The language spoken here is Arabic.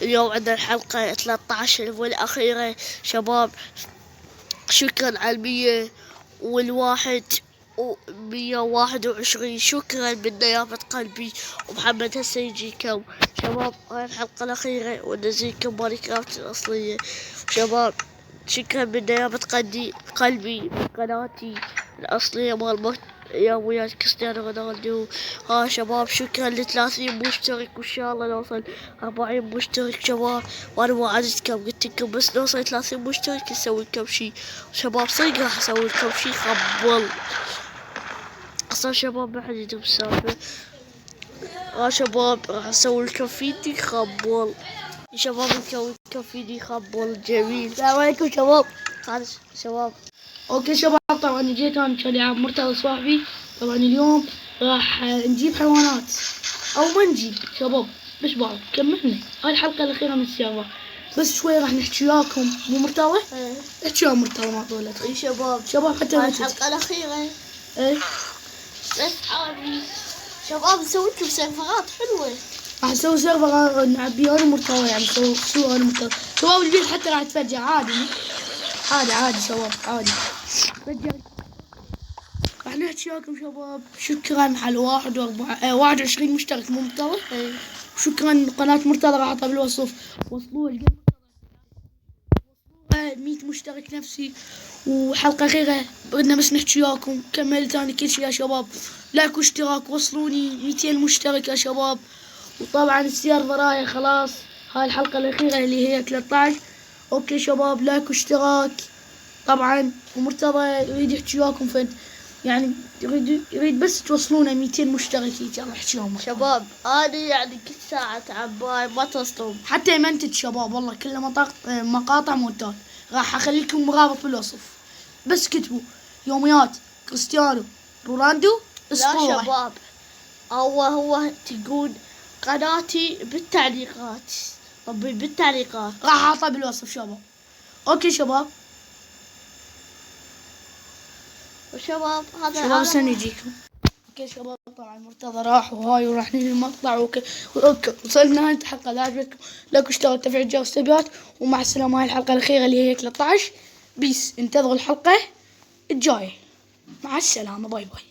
اليوم عندنا الحلقة 13 والأخيرة شباب. شكرا على 101 و121. شكرا من نيابة قلبي. ومحمد هسه يجيكم شباب هاي الحلقة الأخيرة ونزيلكم ماينكرافت الأصلية شباب. شكرا من نيابة قلبي من قناتي الأصلية مال يوم ويا كريستيانو رونالدو. ها شباب شكرا ل30 مشترك وان شاء الله نوصل 40 مشترك شباب. وانا ما عدتكم قلت لكم بس نوصل 30 مشترك نسوي لكم شي شباب. صدق راح اسوي لكم شي خبل اصلا شباب ما حد يدري السالفة. ها شباب راح اسوي لكم فيديو خبل يا شباب. نسوي لكم فيديو خبل جميل. السلام عليكم شباب. خالص شباب. اوكي شباب، طبعا جيت انا كلاعب مرتضى صاحبي. طبعا اليوم راح نجيب حيوانات او ما نجيب شباب، مش بعرف كملنا. هاي الحلقة الأخيرة من السيارة، بس شوي راح نحكي وياكم. مو مرتضى؟ احكي يا مرتضى ما طولت. اي شباب حتى هاي الحلقة الأخيرة. ايه بس عادي شباب نسوي لكم سيرفرات حلوة. راح نسوي سيرفر نعبيه انا ومرتضى، يعني نسوي شو انا ومرتضى شباب. البيت حتى راح يتفجر عادي عادي شباب عادي. راح نحكي وياكم شباب. شكرا على 21 مشترك مو مرتضى. شكرا قناة مرتضى راح احطها بالوصف. وصلوا 100 مشترك نفسي. وحلقة أخيرة بدنا بس نحكي وياكم. كملت أنا كل شي يا شباب. لايك واشتراك. وصلوني 200 مشترك يا شباب. وطبعا السيارة رايح خلاص. هاي الحلقة الأخيرة اللي هي 13. اوكي شباب لايك واشتراك طبعا. ومرتضى يريد يحكي وياكم فد، يعني يريد بس توصلونا 200 مشترك يلا احكي لهم شباب. انا يعني كل ساعة عباي ما توصلون حتى يمنتج شباب والله كلها مقاطع مونتاج. راح اخلي لكم رابط بالوصف، بس كتبوا يوميات كريستيانو رونالدو اسطورة. لا شباب هو تقول قناتي بالتعليقات. طب بالتعليقات راح احطها بالوصف شباب. اوكي شباب. وشباب هذا شباب سن يجيكم. اوكي شباب طبعا مرتضى راح وهاي وراح ننهي المقطع. اوكي وصلنا نهاية الحلقة. لا عجبكم لايك واشتركوا وتفعيل الجرس والتنبيهات. ومع السلامة. هاي الحلقة الأخيرة اللي هي 13. بيس انتظروا الحلقة الجاية. مع السلامة باي باي.